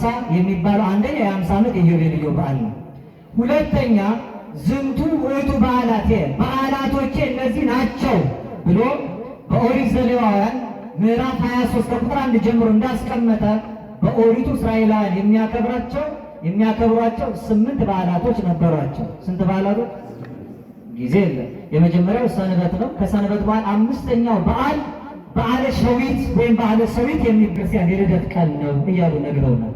50 የሚባለው አንደኛ የ50 ዓመት የኢዮቤልዩ በዓል ነው። ሁለተኛ ዝንቱ ውእቱ በዓላቶቼ እነዚህ ናቸው ብሎ በኦሪት ዘሌዋውያን ምዕራፍ 23 ከቁጥር 1 ጀምሮ እንዳስቀመጠ በኦሪቱ እስራኤላውያን የሚያከብሯቸው 8 በዓላቶች ነበሯቸው። ስንት በዓላቶች? ጊዜ የለም። የመጀመሪያው ሰንበት ነው። ከሰንበት በኋላ አምስተኛው በዓል በዓለ ሸዊት ወይም በዓለ ሰዊት የሚባል የልደት ቀን ነው እያሉ ነግረውናል።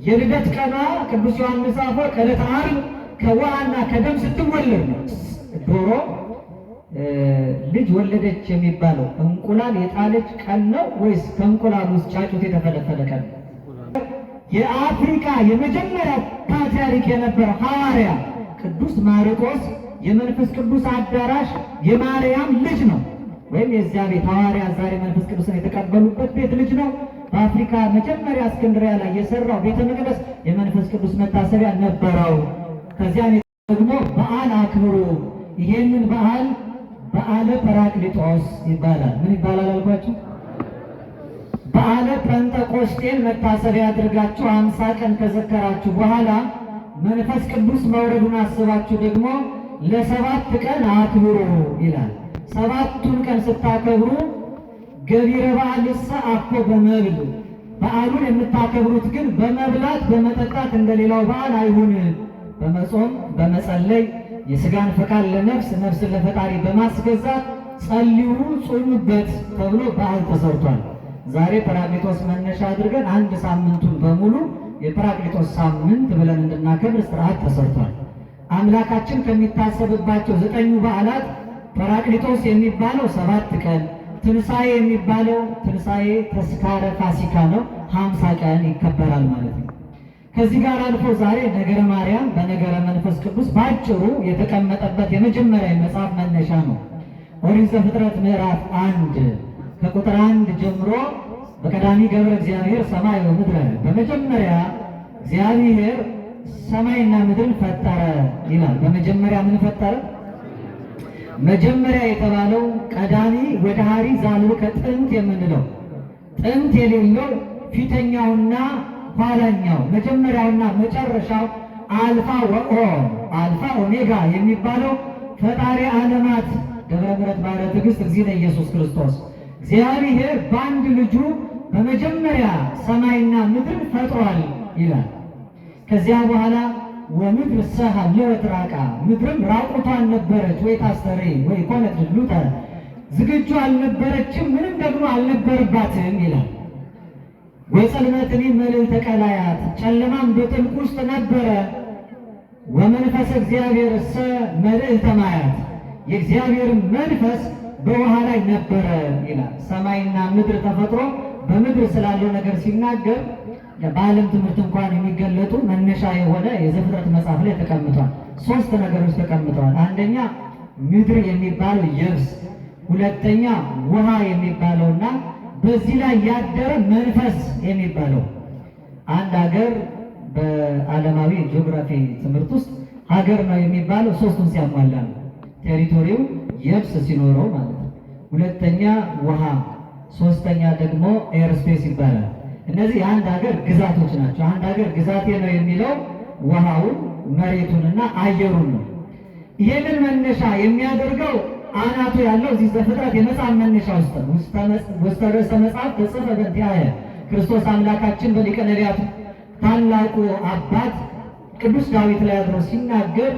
የልደት ቀኗ ቅዱስ ዮሐንስ አፈወርቅ ዕለተ ዓርብ ከውሃና ከደም ስትወለድ ነው። ዶሮ ልጅ ወለደች የሚባለው እንቁላል የጣለች ቀን ነው ወይስ ከእንቁላል ውስጥ ጫጩት የተፈለፈለ ቀን ነው? የአፍሪካ የመጀመሪያ ፓትርያርክ የነበረ ሐዋርያ ቅዱስ ማርቆስ የመንፈስ ቅዱስ አዳራሽ የማርያም ልጅ ነው፣ ወይም የዚያ ቤት ሐዋርያ ዛሬ መንፈስ ቅዱስን የተቀበሉበት ቤት ልጅ ነው። በአፍሪካ መጀመሪያ እስክንድርያ ላይ የሰራው ቤተ መቅደስ የመንፈስ ቅዱስ መታሰቢያ ነበረው። ከዚያም ደግሞ በዓል አክብሩ። ይሄንን በዓል በዓለ ጰራቅሊጦስ ይባላል። ምን ይባላል አልኳችሁ? በዓለ ጴንጠቆስጤን መታሰቢያ አድርጋችሁ 50 ቀን ከዘከራችሁ በኋላ መንፈስ ቅዱስ መውረዱን አስባችሁ ደግሞ ለ7 ቀን አክብሩ ይላል። 7ቱን ቀን ስታከብሩ ገቢረ በዓልሰ አኮ በመብል፣ በዓሉን የምታከብሩት ግን በመብላት በመጠጣት እንደሌላው በዓል አይሁን፣ በመጾም በመጸለይ የሥጋን ፈቃድ ለነፍስ ነፍስን ለፈጣሪ በማስገዛት ጸልዩ ጾሙበት ተብሎ በዓል ተሰርቷል። ዛሬ ጰራቅሊጦስ መነሻ አድርገን አንድ ሳምንቱን በሙሉ የጰራቅሊጦስ ሳምንት ብለን እንድናከብር ስርዓት ተሰርቷል። አምላካችን ከሚታሰብባቸው 9 በዓላት ጰራቅሊጦስ የሚባለው 7 ቀን፣ ትንሣኤ የሚባለው ትንሣኤ ተስካረ ፋሲካ ነው፣ 50 ቀን ይከበራል ማለት ነው። ከዚህ ጋር አልፎ ዛሬ ነገረ ማርያም በነገረ መንፈስ ቅዱስ ባጭሩ የተቀመጠበት የመጀመሪያ መጽሐፍ መነሻ ነው። ኦሪት ዘፍጥረት ምዕራፍ 1 ከቁጥር 1 ጀምሮ በቀዳሚ ገብረ እግዚአብሔር ሰማይ ወምድረ፣ በመጀመሪያ እግዚአብሔር ሰማይና ምድርን ፈጠረ ይላል። በመጀመሪያ ምን ፈጠረ? መጀመሪያ የተባለው ቀዳሚ ወደሃሪ ዛልው ከጥንት የምንለው ጥንት የሌለው ፊተኛውና ኋላኛው መጀመሪያውና መጨረሻው አልፋ አልፋ ኦሜጋ የሚባለው ፈጣሪ ዓለማት ደብረ ምሕረት ባሕረ ትዕግሥት እግዚእነ ኢየሱስ ክርስቶስ እግዚአብሔር በአንድ ልጁ በመጀመሪያ ሰማይና ምድርን ፈጥሯል ይላል። ከዚያ በኋላ ወምድር ሀለወት ራቃ፣ ምድርም ራቁቷን ነበረች፣ ወይ ታስተሪ ወይ ኮነት ድሉተ፣ ዝግጁ አልነበረችም፣ ምንም ደግሞ አልነበረባትም ይላል። ወጽልመትኒ መልዕልተ ቀላያት፣ ጨለማም በጥልቅ ውስጥ ነበረ። ወመንፈስ እግዚአብሔር እሰ መልዕልተ ማያት፣ የእግዚአብሔር መንፈስ በውሃ ላይ ነበረ ይላል። ሰማይና ምድር ተፈጥሮ በምድር ስላለው ነገር ሲናገር በዓለም ትምህርት እንኳን የሚገለጡ መነሻ የሆነ የዘፍጥረት መጽሐፍ ላይ ተቀምጧል። 3 ነገሮች ተቀምጠዋል። አንደኛ ምድር የሚባለው የብስ፣ ሁለተኛ ውሃ የሚባለውና በዚህ ላይ ያደረ መንፈስ የሚባለው። አንድ ሀገር በዓለማዊ ጂኦግራፊ ትምህርት ውስጥ ሀገር ነው የሚባለው 3ቱን ሲያሟላ ነው። ቴሪቶሪው የብስ ሲኖረው ማለት ነው። ሁለተኛ ውሃ፣ ሶስተኛ ደግሞ ኤርስፔስ ይባላል። እነዚህ የአንድ ሀገር ግዛቶች ናቸው። አንድ ሀገር ግዛቴ ነው የሚለው ውሃውን፣ መሬቱንና አየሩን ነው። ይህንን መነሻ የሚያደርገው አናቱ ያለው እዚህ ዘፍጥረት የመጽሐፍ መነሻ ውስጥ ነው። ውስተ ርእሰ መጽሐፍ ተጽፈ በእንቲአየ ክርስቶስ አምላካችን በሊቀ ነቢያት ታላቁ አባት ቅዱስ ዳዊት ላይ አድሮ ሲናገር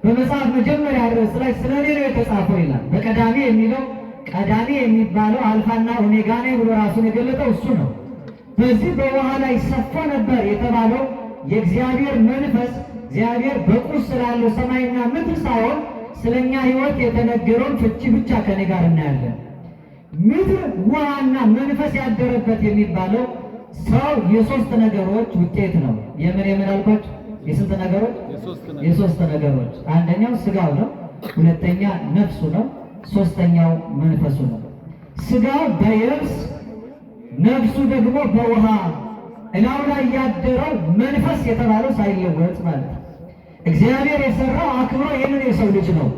በመጽሐፍ መጀመሪያ ርዕስ ላይ ስለ እኔ ነው የተጻፈው ይላል። በቀዳሚ የሚለው ቀዳሚ የሚባለው አልፋና ኦሜጋ ነኝ ብሎ ራሱን የገለጠው እሱ ነው። በዚህ በውሃ ላይ ሰፎ ነበር የተባለው የእግዚአብሔር መንፈስ እግዚአብሔር በቁስ ስላለው ሰማይና ምድር ሳይሆን ስለኛ ሕይወት የተነገረውን ፍቺ ብቻ ከኔ ጋር እናያለን። ምድር ውሃና መንፈስ ያደረበት የሚባለው ሰው የ3 ነገሮች ውጤት ነው። የምን አልኳችሁ? የስንት ነገሮች? የ3 ነገሮች። አንደኛው ስጋው ነው፣ ሁለተኛ ነፍሱ ነው፣ ሶስተኛው መንፈሱ ነው። ስጋው በየብስ ነፍሱ ደግሞ በውሃ እላው ላይ ያደረው መንፈስ የተባለው ሳይለወጥ ማለት ነው። እግዚአብሔር የሰራው አክብሮ ይህንን የሰው ልጅ ነው።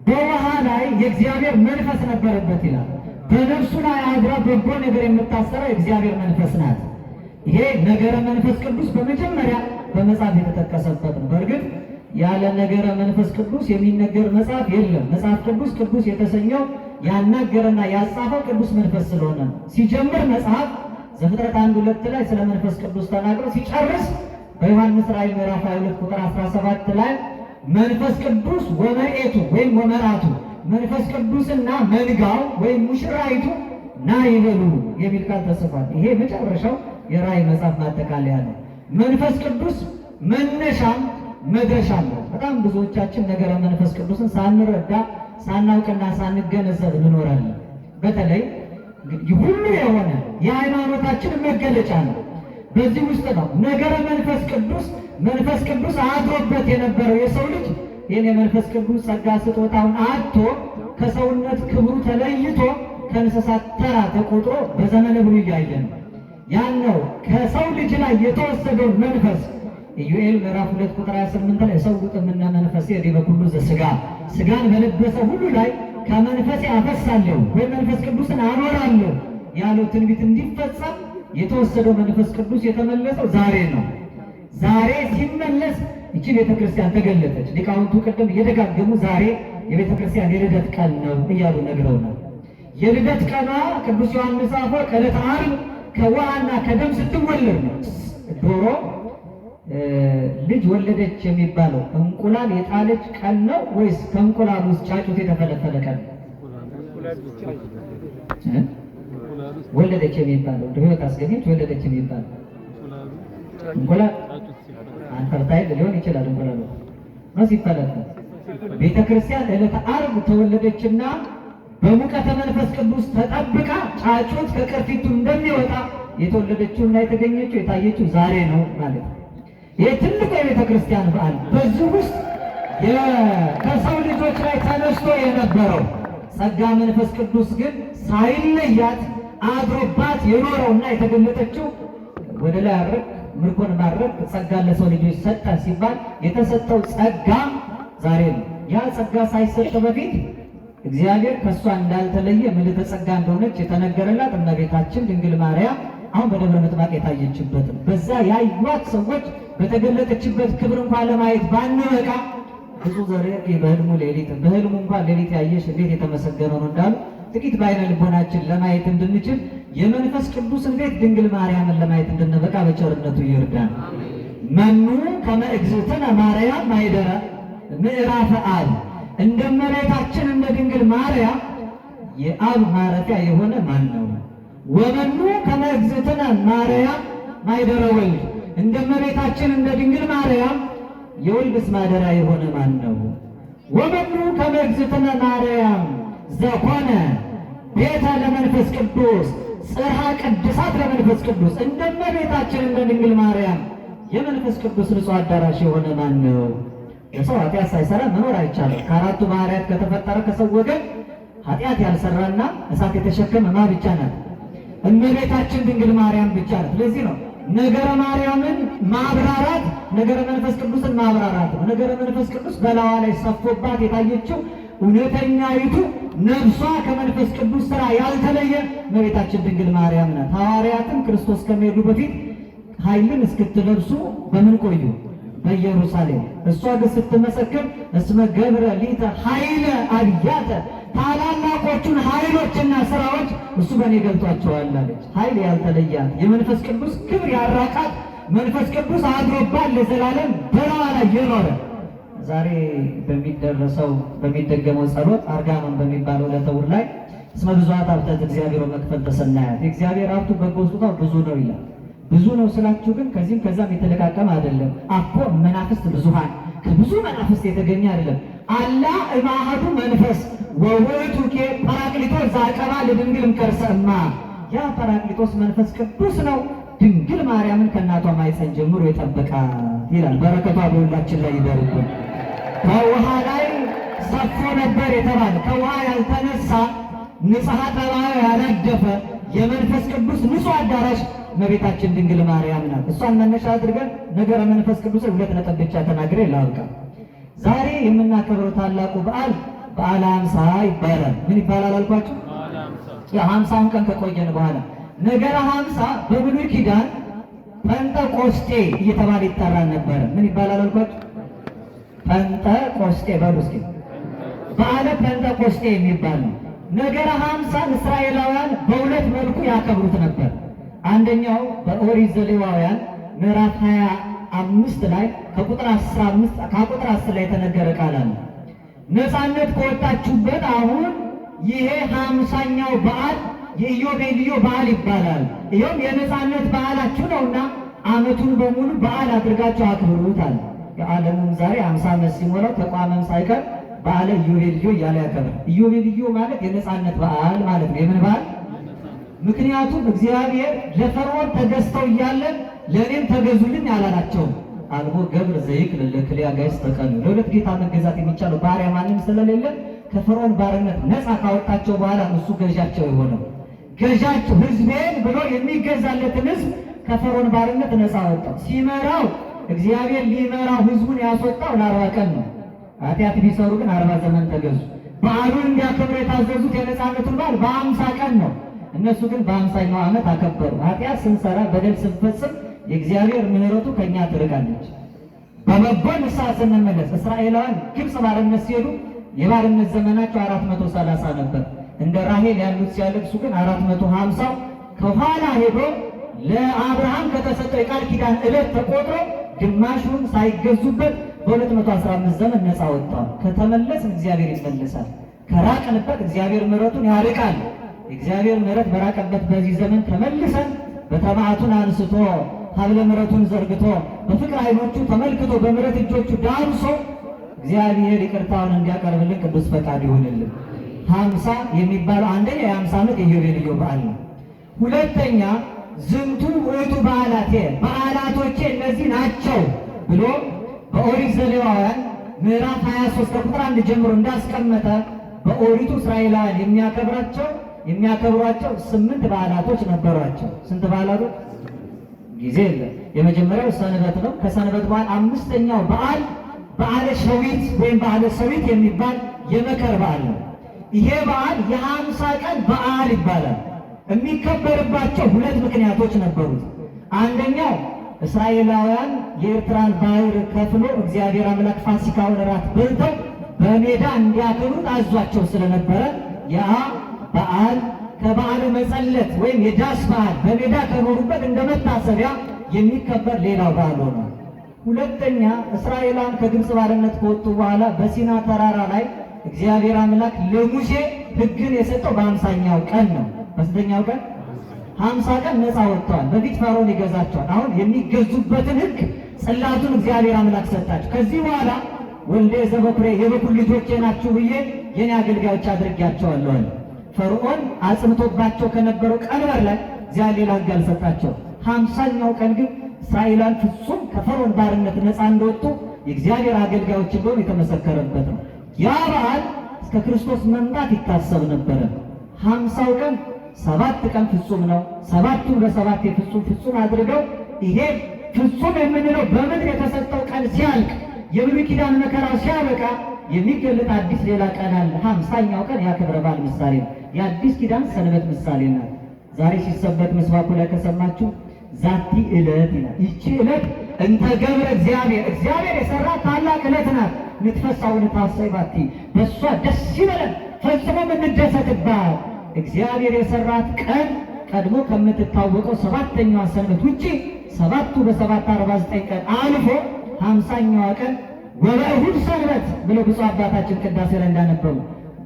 በውሃ ላይ የእግዚአብሔር መንፈስ ነበረበት ይላል። በነፍሱ ላይ አድራ በጎ ነገር የምታሰረው የእግዚአብሔር መንፈስ ናት። ይሄ ነገረ መንፈስ ቅዱስ በመጀመሪያ በመጽሐፍ የተጠቀሰበት ነው። በእርግጥ ያለ ነገረ መንፈስ ቅዱስ የሚነገር መጽሐፍ የለም። መጽሐፍ ቅዱስ የተሰኘው ያናገረና ያጻፈው ቅዱስ መንፈስ ስለሆነ ነው። ሲጀምር መጽሐፍ ዘፍጥረት 1:2 ላይ ስለ መንፈስ ቅዱስ ተናግሮ ሲጨርስ በዮሐንስ ራእይ ምዕራፍ 22 ቁጥር 17 ላይ መንፈስ ቅዱስ ወመርኤቱ ወይም ወመራቱ መንፈስ ቅዱስና መንጋው ወይም ሙሽራይቱ ና ይበሉ የሚል ቃል ተጽፏል። ይሄ መጨረሻው የራእይ መጽሐፍ ማጠቃለያ ነው። መንፈስ ቅዱስ መነሻም መድረሻም ነው። በጣም ብዙዎቻችን ነገረ መንፈስ ቅዱስን ሳንረዳ ሳናውቅና ሳንገነዘብ እንኖራለን። በተለይ ሁሉ የሆነ የሃይማኖታችን መገለጫ ነው። በዚህ ውስጥ ነው ነገረ መንፈስ ቅዱስ አድሮበት የነበረው የሰው ልጅ ይህን የመንፈስ ቅዱስ ጸጋ ስጦታውን አጥቶ ከሰውነት ክብሩ ተለይቶ ከእንስሳት ተራ ተቆጥሮ በዘመነ ብሉይ እያየ ነው። ያን ነው ከሰው ልጅ ላይ የተወሰደውን መንፈስ ኢዩኤል ምዕራፍ 2 ቁጥር 28 ላይ ሰው ጥምና መንፈስ የዲበ ኩሉ ዘሥጋ ሥጋን በለበሰ ሁሉ ላይ ከመንፈሴ አፈሳለሁ ወይ መንፈስ ቅዱስን አኖራለሁ ያለው ትንቢት እንዲፈጸም የተወሰደው መንፈስ ቅዱስ የተመለሰው ዛሬ ነው። ዛሬ ሲመለስ እቺ ቤተክርስቲያን ተገለጠች። ሊቃውንቱ ቅድም እየደጋገሙ ዛሬ የቤተክርስቲያን የልደት ቀን ነው እያሉ ነግረውናል። የልደት ቀኗ ቅዱስ ዮሐንስ አፈወርቅ ዕለተ ዓርብ ከውሃና ከደም ስትወለድ ነው። ዶሮ ልጅ ወለደች የሚባለው እንቁላል የጣለች ቀን ነው ወይስ ከእንቁላል ውስጥ ጫጩት የተፈለፈለ ቀን ነው? ወለደች የሚባለው ህይወት አስገኘች ወለደች የሚባለው እንቁላል አንፈርታይል ሊሆን ይችላል። እንቁላል ነው ሲፈለፈል። ቤተክርስቲያን ዕለተ ዓርብ ተወለደችና በሙቀተ መንፈስ ቅዱስ ተጠብቃ ጫጩት ከቅርፊቱ እንደሚወጣ የተወለደችውና የተገኘችው የታየችው ዛሬ ነው ማለት ነው። ይህ ትልቁ የቤተ ክርስቲያን በዓል። በዚህ ውስጥ ከሰው ልጆች ላይ ተነስቶ የነበረው ጸጋ መንፈስ ቅዱስ ግን ሳይለያት አድሮባት የኖረውና የተገለጠችው ወደ ላይ አድረግ ምርኮን ማድረግ ጸጋ ለሰው ልጆች ሰጠ ሲባል የተሰጠው ጸጋ ዛሬ ነው። ያ ጸጋ ሳይሰጥ በፊት እግዚአብሔር ከእሷ እንዳልተለየ ምልዕተ ጸጋ እንደሆነች የተነገረላት እመቤታችን ድንግል ማርያም አሁን በደብረ ምጥማቅ የታየችበትም በዛ ያዩት ሰዎች በተገለጠችበት ክብር እንኳን ለማየት ባንበቃ ብዙ ዘሬ በህልሙ እንኳን ሌሊት ያየሽ እንዴት የተመሰገነ ነው እንዳሉ ጥቂት በዓይነ ልቦናችን ለማየት እንድንችል የመንፈስ ቅዱስን ቤት ድንግል ማርያምን ለማየት እንድንበቃ በቸርነቱ ይርዳን። መኑ ከመ እግዝእትነ ማርያም ማኅደረ ምዕራፈ አብ እንደ እመቤታችን እንደ ድንግል ማርያም የአብ ማረፊያ የሆነ ማን ነው? ወመኑ ከመ እግዝእትነ ማርያም ማኅደረ ወልድ እንደ እመቤታችን እንደ ድንግል ማርያም የወልድስ ማደሪያ የሆነ ማን ነው? ወመኑ ከመ እግዝእትነ ማርያም ዘኮነ ቤተ ለመንፈስ ቅዱስ ጽርሐ ቅድሳት ለመንፈስ ቅዱስ እንደ እመቤታችን እንደ ድንግል ማርያም የመንፈስ ቅዱስ ንጹሕ አዳራሽ የሆነ ማን ነው? የሰው ኃጢአት ሳይሰራ መኖር አይቻልም። ከአራቱ ባህርያት ከተፈጠረ ከሰው ወገን ኃጢአት ያልሰራና እሳት የተሸከመ ማ ብቻ ናት? እመቤታችን ድንግል ማርያም ብቻ ናት። ለዚህ ነው ነገረ ማርያምን ማብራራት ነገረ መንፈስ ቅዱስን ማብራራት ነው። ነገረ መንፈስ ቅዱስ በላዋ ላይ ሰፎባት የታየችው እውነተኛይቱ ነፍሷ ከመንፈስ ቅዱስ ስራ ያልተለየ እመቤታችን ድንግል ማርያም ናት። ሐዋርያትም ክርስቶስ ከመሄዱ በፊት ኃይልን እስክትለብሱ በምን ቆዩ? በኢየሩሳሌም። እሷ ግን ስትመሰክር እስመ ገብረ ሊተ ኃይለ አብያተ ታላላቆቹን ኃይሎችና ስራዎች እሱ በእኔ ገልጧቸዋል አለች። ኃይል ያልተለያት የመንፈስ ቅዱስ ክብር ያራቃት መንፈስ ቅዱስ አድሮባት ለዘላለም በላዋ ላይ የኖረ ዛሬ በሚደገመው ጸሎት አርጋኖን በሚባለው ለተውር ላይ እስመ ብዙኃት ሀብተ እግዚአብሔር መክፈልተ ሰናያት የእግዚአብሔር ሀብቱ በጎ ስጦታው ብዙ ነው ይላል። ብዙ ነው ስላችሁ ግን ከዚህም ከዛም የተለቃቀመ አይደለም። አኮ መናፍስት ብዙሃን ከብዙ መናፍስት የተገኘ አይደለም። አላ እማሃዱ መንፈስ ወውእቱ ጰራቅሊጦስ ዘአቀባ ለድንግል እምከርሰ እማ ያ ጰራቅሊጦስ መንፈስ ቅዱስ ነው። ድንግል ማርያምን ከእናቷ ማኅፀን ጀምሮ የጠበቃት ይላል። በረከቷ በሁላችን ላይ ይደርብን። ከውሃ ላይ ሰፎ ነበር የተባለ ከውሃ ያልተነሳ ንጽሐ ጠባዩ ያላደፈ የመንፈስ ቅዱስ ንጹሕ አዳራሽ እመቤታችን ድንግል ማርያም ናት። እሷን መነሻ አድርገን ነገረ መንፈስ ቅዱስ ሁለት ነጥብ ብቻ ተናግሬ ላብቃ። ዛሬ የምናከብረው ታላቁ በዓል በዓለ ሃምሳ ይባላል። ምን ይባላል አልኳችሁ? የ50ውን ቀን ከቆየን በኋላ ነገረ ሃምሳ በብሉይ ኪዳን ጴንጠቆስጤ እየተባለ ይጠራ ነበር። ምን ይባላል አልኳችሁ? ጴንጠቆስጤ በሉ እስኪ። በዓለ ጴንጠቆስጤ የሚባል ነው። ነገረ ሐምሳን እስራኤላውያን በሁለት መልኩ ያከብሩት ነበር። አንደኛው በኦሪት ዘሌዋውያን ምዕራፍ 25 ላይ ከቁጥር 10 ላይ የተነገረ ቃል አለ። ነፃነት ከወጣችሁበት አሁን ይሄ 50ኛው በዓል የኢዮቤልዩ በዓል ይባላል። ይኸውም የነፃነት በዓላችሁ ነውና ዓመቱን በሙሉ በዓል አድርጋችሁ አክብሩታል። የዓለሙም ዛሬ 50 ዓመት ሲሞላው ተቋምም ሳይቀር በዓለ ኢዮቤልዩ እያለ ያከብራል። ኢዮቤልዩ ማለት የነፃነት በዓል ማለት ነው። የምን በዓል? ምክንያቱም እግዚአብሔር ለፈርዖን ተገዝተው እያለን ለእኔም ተገዙልኝ አላላቸውም። አልቦ ገብር ዘይክል ለክልያ ጋይስ ተቀኑ። ለሁለት ጌታ መገዛት የሚቻለው ባሪያ ማንም ስለሌለ ከፈርዖን ባርነት ነፃ ካወጣቸው በኋላ እሱ ገዣቸው የሆነው ገዣቸው ሕዝቤን ብሎ የሚገዛለትን ሕዝብ ከፈርዖን ባርነት ነፃ አወጣው። ሲመራው እግዚአብሔር ሊመራው ሕዝቡን ያስወጣው ለ40 ቀን ነው። ኃጢአት ቢሰሩ ግን 40 ዘመን ተገዙ። በዓሉን እንዲያከብሩ የታዘዙት የነፃነቱን በዓል በ50 ቀን ነው። እነሱ ግን በ50ኛው ዓመት አከበሩ። ኃጢአት ስንሰራ በደል ስንፈጽም የእግዚአብሔር ምሕረቱ ከኛ ትርቃለች። በበጎ ንስሐ ስንመለስ እስራኤላውያን ግብፅ ባርነት ሲሄዱ የባርነት ዘመናቸው 430 ነበር። እንደ ራሄል ያሉት ሲያለቅሱ ግን 450 ከኋላ ሄዶ ለአብርሃም ከተሰጠው የቃል ኪዳን ዕለት ተቆጥሮ ግማሹን ሳይገዙበት በ215 ዘመን ነፃ ወጥተዋል። ከተመለስን እግዚአብሔር ይመለሳል። ከራቅንበት እግዚአብሔር ምሕረቱን ያርቃል። እግዚአብሔር ምሕረት በራቀበት በዚህ ዘመን ተመልሰን በተማዕቱን አንስቶ ሀብለ ምሕረቱን ዘርግቶ በፍቅር ዓይኖቹ ተመልክቶ በምሕረት እጆቹ ዳብሶ እግዚአብሔር ይቅርታውን እንዲያቀርብልን ቅዱስ ፈቃድ ይሁንልን። 50 የሚባለው አንደኛ የ50 ዓመት የኢዮቤልዩ በዓል ነው። ሁለተኛ ዝንቱ ውእቱ በዓላቴ በዓላቶቼ እነዚህ ናቸው ብሎ በኦሪት ዘሌዋውያን ምዕራፍ 23 ከቁጥር 1 ጀምሮ እንዳስቀመጠ በኦሪቱ እስራኤላውያን የሚያከብሯቸው 8 በዓላቶች ነበሯቸው። ስንት በዓላቶች? ጊዜ የለም። የመጀመሪያው ሰንበት ነው። ከሰንበት በኋላ 5ኛው በዓል በዓለ ሸዊት ወይም በዓለ ሰዊት የሚባል የመከር በዓል ነው። ይሄ በዓል የ50 ቀን በዓል ይባላል። የሚከበርባቸው 2 ምክንያቶች ነበሩት። አንደኛው እስራኤላውያን የኤርትራን ባህር ከፍሎ እግዚአብሔር አምላክ ፋሲካውን እራት በልተው በሜዳ እንዲያከብሩት አዟቸው ስለነበረ ያ በዓል ከበዓለ መጸለት ወይም የዳስ በዓል በሜዳ ከኖሩበት እንደ መታሰቢያ የሚከበር ሌላው በዓል ሆነ። ሁለተኛ እስራኤላውያን ከግብፅ ባርነት ከወጡ በኋላ በሲና ተራራ ላይ እግዚአብሔር አምላክ ለሙሴ ሕግን የሰጠው በ50ኛው ቀን ነው። በስንተኛው ቀን? 50 ቀን ነፃ ወጥተዋል። በፊት ፈርዖን ይገዛቸዋል። አሁን የሚገዙበትን ሕግ ጽላቱን እግዚአብሔር አምላክ ሰጣቸው። ከዚህ በኋላ ወልደ ዘበኩሬ የበኩር ልጆቼ ናችሁ ብዬ የኔ አገልጋዮች አድርጌያቸዋለሁ። ፈርዖን አጽንቶባቸው ከነበረው ቀንበር ላይ እግዚአብሔር ሌላ ሕግ አልሰጣቸው። 50ኛው ቀን ግን እስራኤላውያን ፍጹም ከፈርዖን ባርነት ነፃ እንደወጡ የእግዚአብሔር አገልጋዮች እንደሆኑ የተመሰከረበት ነው። ያ በዓል እስከ ክርስቶስ መምጣት ይታሰብ ነበረ። 50ው ቀን 7 ቀን ፍጹም ነው። 7ቱ በ7 ፍጹም አድርገው ይሄ ፍጹም የምንለው በምድር የተሰጠው ቀን ሲያልቅ የብሉይ ኪዳን መከራው ሲያበቃ የሚገለጥ አዲስ ሌላ ቀን አለ። 50ኛው ቀን የክብረ በዓል ምሳሌ ነው። የአዲስ ኪዳን ሰንበት ምሳሌ ናት። ዛሬ ሲሰበት ምስባኩ ላይ ከሰማችሁ ዛቲ ዕለት ይላል። ይቺ ዕለት እንተ ገብረ እግዚአብሔር የሰራት ታላቅ ዕለት ናት። ንትፈሳውን ታሰባቲ በእሷ ደስ ይበለን ፈጽሞ እንደሰትባት። እግዚአብሔር የሰራት ቀን ቀድሞ ከምትታወቀው 7ኛዋ ሰንበት ውጪ 7ቱ በ7 49 ቀን አልፎ 50ኛዋ ቀን ወበእሁድ ሰንበት ብለው ብፁዕ አባታችን ቅዳሴ ላይ እንዳነበቡ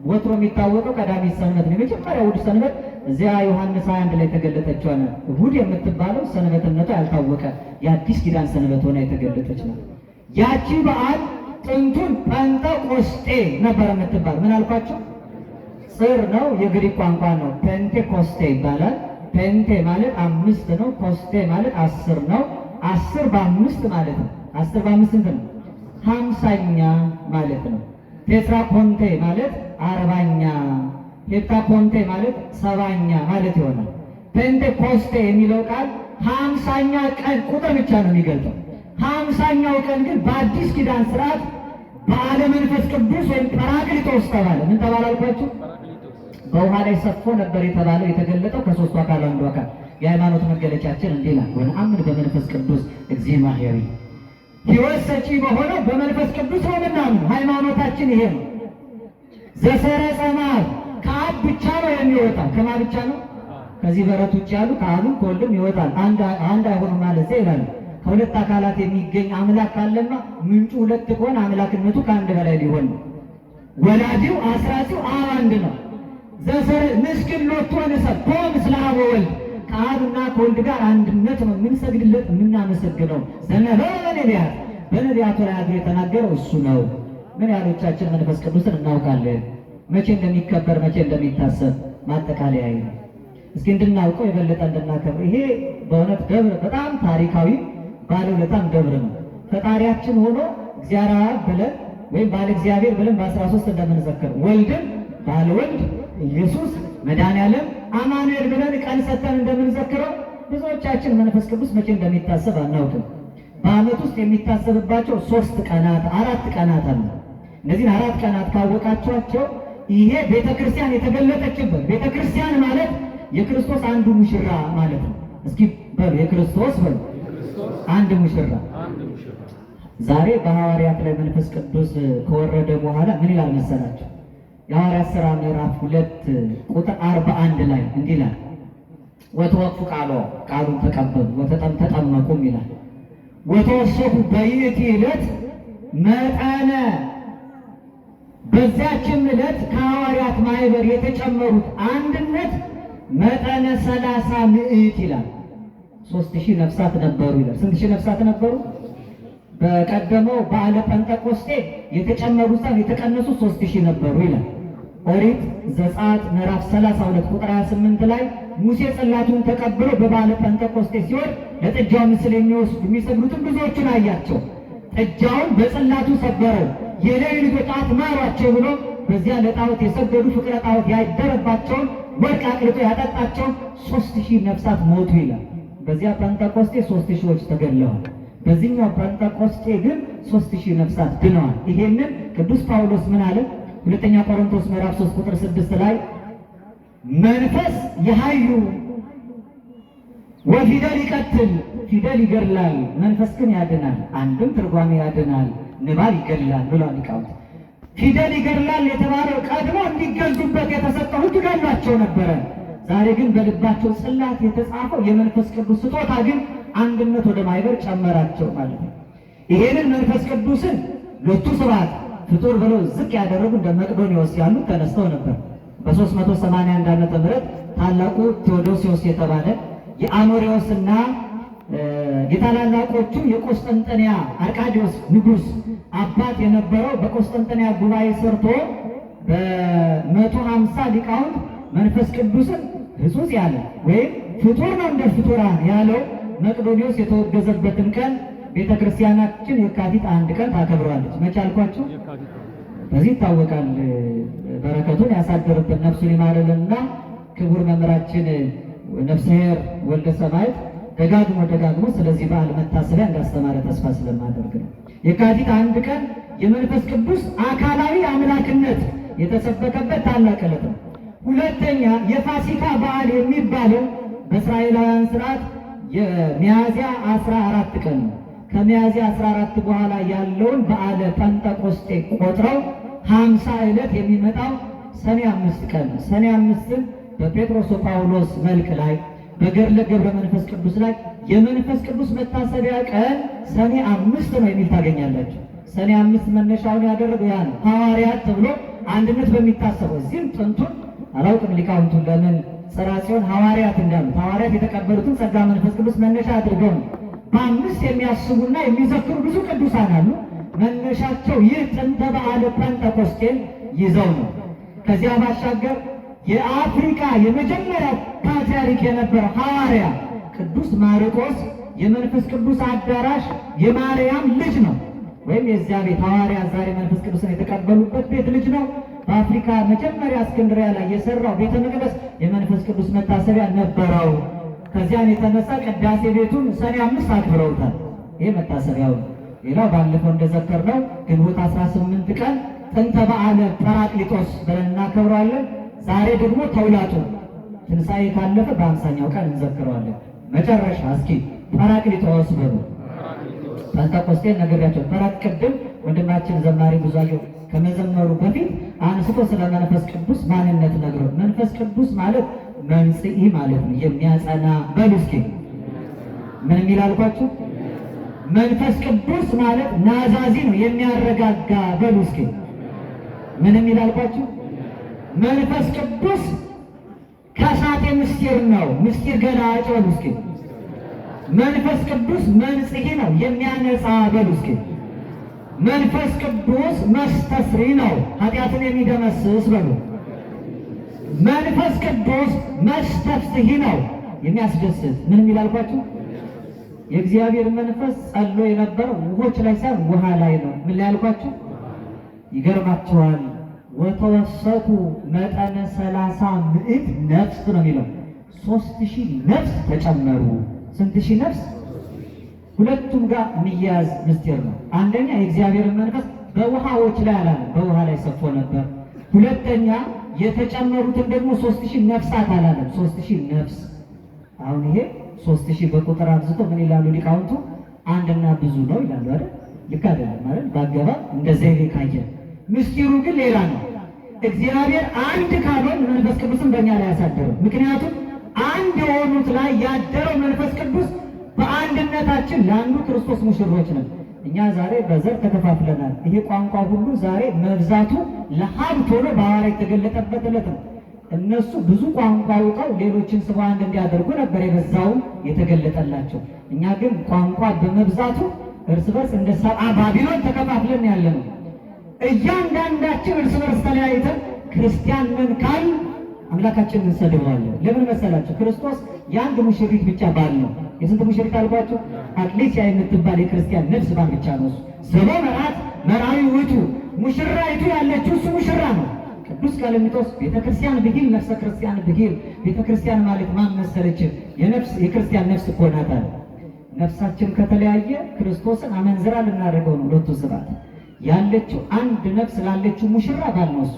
ወትሮ የሚታወቀው ቀዳሚት ሰንበት ነው። የመጀመሪያ እሑድ ሰንበት እዚያ ዮሐንስ 21 ላይ የተገለጠችው ነው። እሑድ የምትባለው ሰንበትነቷ ያልታወቀ የአዲስ ኪዳን ሰንበት ሆና የተገለጠች ነው። ያቺ በዓል ጥንቱን ጴንጠቆስጤ ነበር የምትባል። ምን አልኳቸው? ጽር ነው፣ የግሪክ ቋንቋ ነው። ፔንቴኮስቴ ይባላል። ፔንቴ ማለት 5 ነው። ኮስቴ ማለት 10 ነው። 10 በ5 ማለት ነው። 10 በ5 ስንት ነው? 50ኛ ማለት ነው። ቴትራፖንቴ ማለት 40ኛ፣ ሄፕታፖንቴ ማለት 70ኛ ማለት ይሆናል። ፔንቴኮስቴ የሚለው ቃል 50ኛ ቀን ቁጥር ብቻ ነው የሚገልጠው። 50ኛው ቀን ግን በአዲስ ኪዳን ስርዓት በዓለ መንፈስ ቅዱስ ወይም ጰራቅሊጦስ ተባለ። ምን ተባለ አልኳችሁ? በውሃ ላይ ሰፎ ነበር የተባለው የተገለጠው ከ3ቱ አካል አንዱ አካል። የሃይማኖት መገለጫችን እንዲህ ይላል፣ ወነአምን በመንፈስ ቅዱስ እግዚእ ማሕየዊ። ሕይወት ሰጪ በሆነው በመንፈስ ቅዱስ ነው የምናምነው። ሃይማኖታችን ይሄ ነው። ዘሰረጸ እምአብ ከአብ ብቻ ነው የሚወጣው። ከማን ብቻ ነው? ከዚህ በረት ውጭ ያሉ ከአብም ከወልድም ይወጣል። አንድ አይሆኑም ማለት ይላል። ከሁለት አካላት የሚገኝ አምላክ ካለማ ምንጩ ሁለት ከሆነ አምላክነቱ ከአንድ በላይ ሊሆን ነው። ወላዲው አስራጺው አብ አንድ ነው። ምስኪን ሎቱ ወንሰብ ምስለ አብ ወወልድ ከአብና ከወልድ ጋር አንድነት ነው የምንሰግድለት የምናመሰግነው። ዘነበረ በነቢያት በነቢያቱ ላይ አድሮ የተናገረው እሱ ነው። ምን ያህሎቻችን መንፈስ ቅዱስን እናውቃለን? መቼ እንደሚከበር መቼ እንደሚታሰብ ማጠቃለያ ነው። እስኪ እንድናውቀው የበለጠ እንድናከብር። ይሄ በእውነት ደብር በጣም ታሪካዊ ባለውለታም ደብር ነው። ፈጣሪያችን ሆኖ እግዚአብሔር አብ ብለን ወይም ባለ እግዚአብሔር ብለን በ13 እንደምንዘክር ወልድን ባለ ወልድ ኢየሱስ መድኃኔዓለም አማኑኤል ብለን ቃል ሰጥተን እንደምንዘክረው ብዙዎቻችን መንፈስ ቅዱስ መቼ እንደሚታሰብ አናውቅም። በዓመት ውስጥ የሚታሰብባቸው 3 ቀናት 4 ቀናት አሉ። እነዚህን 4 ቀናት ካወቃቸዋቸው ይሄ ቤተክርስቲያን የተገለጠችበት ቤተክርስቲያን ማለት የክርስቶስ አንዱ ሙሽራ ማለት ነው። እስኪ በሉ የክርስቶስ በሉ አንድ ሙሽራ። ዛሬ በሐዋርያት ላይ መንፈስ ቅዱስ ከወረደ በኋላ ምን ይላል መሰላችሁ? የሐዋርያት ሥራ ምዕራፍ 2 ቁጥር 41 ላይ እንዲህ ይላል፣ ወተወክፉ ቃሉን ተቀበሉ ተጠመቁም ይላል። ወተወሰኩ በይእቲ ዕለት መጠነ በዚያችም ዕለት ከሐዋርያት ማህበር የተጨመሩት አንድነት መጠነ 30 ምዕት ይላል። 3000 ነፍሳት ነበሩ ይላል። ስንት ሺህ ነፍሳት ነበሩ? በቀደመው በዓለ ጴንጠቆስጤ የተጨመሩት የተቀነሱ 3000 ነበሩ ይላል። ኦሪት ዘጸአት ምዕራፍ 32 ቁጥር 28 ላይ ሙሴ ጽላቱን ተቀብሎ በበዓለ ጴንጠቆስጤ ሲወድ ለጥጃው ምስል የሚሰግዱትን ብዙዎቹን አያቸው። ጥጃውን በጽላቱ ሰበረው፣ የሌዊ ልጆች አትማሯቸው ብሎ በዚያ ለጣዖት የሰገዱ ፍቅረ ጣዖት ያደረባቸውን ወርቅ አቅልጦ ያጠጣቸውን 3000 ነፍሳት ሞቱ ይላል። በዚያ ጴንጠቆስጤ 3000ዎች ተገድለዋል። በዚህኛው ጴንጠቆስጤ ግን 3000 ነፍሳት ድነዋል። ይሄንን ቅዱስ ጳውሎስ ምን አለ? ሁለተኛ ቆሮንቶስ ምዕራፍ 3 ቁጥር 6 ላይ መንፈስ የኃይሉ ወፊደል ይቀትል፣ ፊደል ይገድላል፣ መንፈስ ግን ያድናል። አንድም ትርጓሜ ያድናል፣ ንባብ ይገድላል ብሏል ሊቃውንት። ፊደል ይገድላል የተባለው ቀድሞ እንዲገዙበት የተሰጠው ሕግ ገድሏቸው ነበረ። ዛሬ ግን በልባቸው ጽላት የተጻፈው የመንፈስ ቅዱስ ስጦታ ግን አንድነት ወደ ማህበር ጨመራቸው ማለት ነው። ይሄንን መንፈስ ቅዱስን ሎቱ ስብሐት ፍጡር ብለው ዝቅ ያደረጉ እንደ መቅዶኒዎስ ያሉ ተነስተው ነበር። በ381 ዓመተ ምህረት ታላቁ ቴዎዶሲዎስ የተባለ የአኖሪዎስና የታላላቆቹ የቆስጠንጠንያ አርቃዲዎስ ንጉሥ አባት የነበረው በቆስጠንጠንያ ጉባኤ ሰርቶ በ150 ሊቃውንት መንፈስ ቅዱስን ሕጹጽ ያለ ወይም ፍጡር ነው እንደ ፍጡራን ያለው መቅዶኒዎስ የተወገዘበትን ቀን ቤተ ክርስቲያናችን የካቲት 1 ቀን ታከብረዋለች። መቼ አልኳችሁ? በዚህ ይታወቃል። በረከቱን ያሳደርብን ነፍሱን ይማርልንና ክቡር መምህራችን ነፍስሔር ወልደ ሰማዕት ደጋግሞ ስለዚህ በዓል መታሰቢያ እንዳስተማረ ተስፋ ስለማደርግ ነው። የካቲት 1 ቀን የመንፈስ ቅዱስ አካላዊ አምላክነት የተሰበከበት ታላቅ ዕለት ነው። ሁለተኛ የፋሲካ በዓል የሚባለው በእስራኤላውያን ስርዓት የሚያዝያ 14 ቀን ነው። ከሚያዝያ 14 በኋላ ያለውን በዓለ ጴንጠቆስጤ ቆጥረው 50 ዕለት የሚመጣው ሰኔ 5 ቀን ነው። ሰኔ 5ን በጴጥሮስ ጳውሎስ መልክ ላይ በገድለ ገብረ መንፈስ ቅዱስ ላይ የመንፈስ ቅዱስ መታሰቢያ ቀን ሰኔ 5 ነው የሚል ታገኛላችሁ። ሰኔ 5 መነሻውን ያደረገው ያ ነው። ሐዋርያት ተብሎ አንድነት በሚታሰበው እዚህም ጥንቱን አላውቅም ሊቃውንቱን ለምን ጽራጽዮን ሐዋርያት እንዳሉት ሐዋርያት የተቀበሉትን ጸጋ መንፈስ ቅዱስ መነሻ አድርገው ነው። በ5 የሚያስቡና የሚዘክሩ ብዙ ቅዱሳን አሉ። መነሻቸው ይህ ጥንተ በዓለ ጴንጠቆስጤን ይዘው ነው። ከዚያ ባሻገር የአፍሪካ የመጀመሪያው ፓትርያርክ የነበረው ሐዋርያ ቅዱስ ማርቆስ የመንፈስ ቅዱስ አዳራሽ የማርያም ልጅ ነው፣ ወይም የዚያ ቤት ሐዋርያ ዛሬ መንፈስ ቅዱስን የተቀበሉበት ቤት ልጅ ነው። በአፍሪካ መጀመሪያ እስክንድርያ ላይ የሰራው ቤተ መቅደስ የመንፈስ ቅዱስ መታሰቢያ ነበረው። ከዚያን የተነሳ ቅዳሴ ቤቱን ሰኔ 5 አክብረውታል። ይህ መታሰቢያው ነው። ሌላው ባለፈው እንደዘከርነው ግንቦት 18 ቀን ጥንተ በዓለ ጰራቅሊጦስ ብለን እናከብረዋለን። ዛሬ ደግሞ ተውላጡ ትንሣኤ ካለፈ በ50ኛው ቀን እንዘክረዋለን። መጨረሻ እስኪ ጰራቅሊጦስ በሉ። ጴንጠቆስጤን ነግሬያቸው ቅድም ወንድማችን ዘማሪ ብዙአየሁ ከመዘመሩ በፊት አንስቶ ስለ መንፈስ ቅዱስ ማንነት ነግሮ፣ መንፈስ ቅዱስ ማለት መንጽኢ ማለት ነው፣ የሚያጸና በሉ እስኪ ምን የሚል አልኳችሁ? መንፈስ ቅዱስ ማለት ናዛዚ ነው፣ የሚያረጋጋ በሉ እስኪ ምን የሚል አልኳችሁ? መንፈስ ቅዱስ ከሳቴ ምስጢር ነው፣ ምስጢር ገላጭ በሉ እስኪ። መንፈስ ቅዱስ መንጽሔ ነው፣ የሚያነጻ በሉ እስኪ። መንፈስ ቅዱስ መስተስሪ ነው፣ ኃጢአትን የሚደመስስ በሉ። መንፈስ ቅዱስ መስተፍስሒ ነው፣ የሚያስደስት ምን የሚል አልኳችሁ? የእግዚአብሔር መንፈስ ጸሎ የነበረው ውሆች ላይ ሳይሆን ውሃ ላይ ነው። ምን ላይ አልኳችሁ? ይገርማችኋል። ወተወሰቱ መጠነ 30 ምዕት ነፍስ ነው የሚለው 3000 ነፍስ ተጨመሩ። ስንት ሺህ ነፍስ? ሁለቱም ጋር የሚያያዝ ምስጢር ነው። አንደኛ የእግዚአብሔር መንፈስ በውሃዎች ላይ አላለም፣ በውሃ ላይ ሰፎ ነበር። ሁለተኛ የተጨመሩትን ደግሞ 3000 ነፍሳት አላለም፣ 3000 ነፍስ። አሁን ይሄ 3000 በቁጥር አብዝቶ ምን ይላሉ ሊቃውንቱ? አንድና ብዙ ነው ይላሉ አይደል? ልክ አይደለም ማለት ባገባ እንደዚህ ይሄ ካየ ምስጢሩ ግን ሌላ ነው። እግዚአብሔር አንድ ካልሆነ መንፈስ ቅዱስን በእኛ ላይ ያሳደረው። ምክንያቱም አንድ የሆኑት ላይ ያደረው መንፈስ ቅዱስ በአንድነታችን ለአንዱ ክርስቶስ ሙሽሮች ነን። እኛ ዛሬ በዘር ተከፋፍለናል። ይሄ ቋንቋ ሁሉ ዛሬ መብዛቱ ለሀብት ሆኖ በሐዋርያት የተገለጠበት ዕለት ነው። እነሱ ብዙ ቋንቋ አውቀው ሌሎችን ስበው አንድ እንዲያደርጉ ነበር የበዛውን የተገለጠላቸው። እኛ ግን ቋንቋ በመብዛቱ እርስ በርስ እንደ ሰብአ ባቢሎን ተከፋፍለን ያለ ነው። እያንዳንዳችን እርስ በርስ ተለያይተን ክርስቲያን ነን ካል አምላካችንን እንሰድበዋለን። ለምን መሰላችሁ? ክርስቶስ የአንድ ሙሽሪት ብቻ ባል ነው። የስንት ሙሽሪት አልኳችሁ? አቅሌስያ የምትባል የክርስቲያን ነፍስ ባል ብቻ ነው። ዘቦ መርዓት መርዓዊ ውእቱ፣ ሙሽራይቱ ያለችው እሱ ሙሽራ ነው። ቅዱስ ቀሌምንጦስ ቤተክርስቲያን ብሂል ነፍሰ ክርስቲያን ብሂል። ቤተክርስቲያን ማለት ማን መሰለች? የክርስቲያን ነፍስ እኮ ናት አለ። ነፍሳችን ከተለያየ ክርስቶስን አመንዝራ ልናደርገው ነው። ሁለቱ ስብዓት ያለችው አንድ ነፍስ ላለችው ሙሽራ ባል ነው እሱ።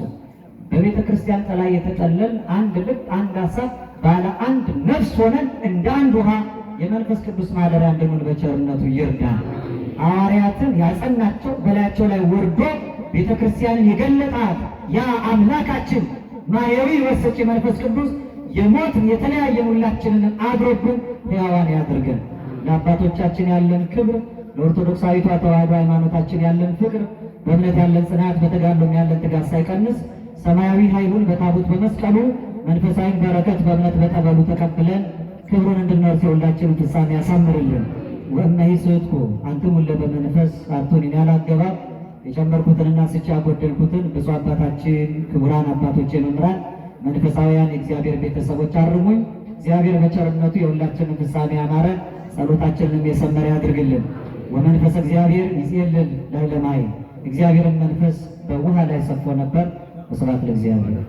በቤተ ክርስቲያን ጥላ የተጠለል አንድ ልብ አንድ ሀሳብ ባለ አንድ ነፍስ ሆነን እንደ አንድ ውሃ የመንፈስ ቅዱስ ማደሪያ እንድንሆን በቸርነቱ ይርዳል። ሐዋርያትን ያጸናቸው በላያቸው ላይ ወርዶ ቤተ ክርስቲያንን የገለጣት ያ አምላካችን ማየዊ ወሰጪ መንፈስ ቅዱስ የሞትን የተለያየ ሁላችንን አድሮብን ሕያዋን ያድርገን። ለአባቶቻችን ያለን ክብር፣ ለኦርቶዶክሳዊቷ ተዋሕዶ ሃይማኖታችን ያለን ፍቅር፣ በእምነት ያለን ጽናት፣ በተጋድሎም ያለን ትጋት ሳይቀንስ ሰማያዊ ኃይሉን በታቦት በመስቀሉ መንፈሳዊ በረከት በእምነት በጠበሉ ተቀብለን ክብሩን እንድንወርስ የሁላችንን ፍጻሜ ያሳምርልን። ወእመሂ ስሕትኩ አንትሙ በመንፈስ አርቱኒ ያላገባብ የጨመርኩትንና ስቻ ያጎደልኩትን ብፁዕ አባታችን ክቡራን አባቶች መምህራን መንፈሳውያን የእግዚአብሔር ቤተሰቦች አርሙኝ። እግዚአብሔር በቸርነቱ የሁላችንን ፍጻሜ ያማረ ጸሎታችንንም የሰመረ ያድርግልን። ወመንፈስ እግዚአብሔር ይጼልል ላዕለ ማይ እግዚአብሔርን መንፈስ በውሃ ላይ ሰፎ ነበር። ወስብሐት ለእግዚአብሔር።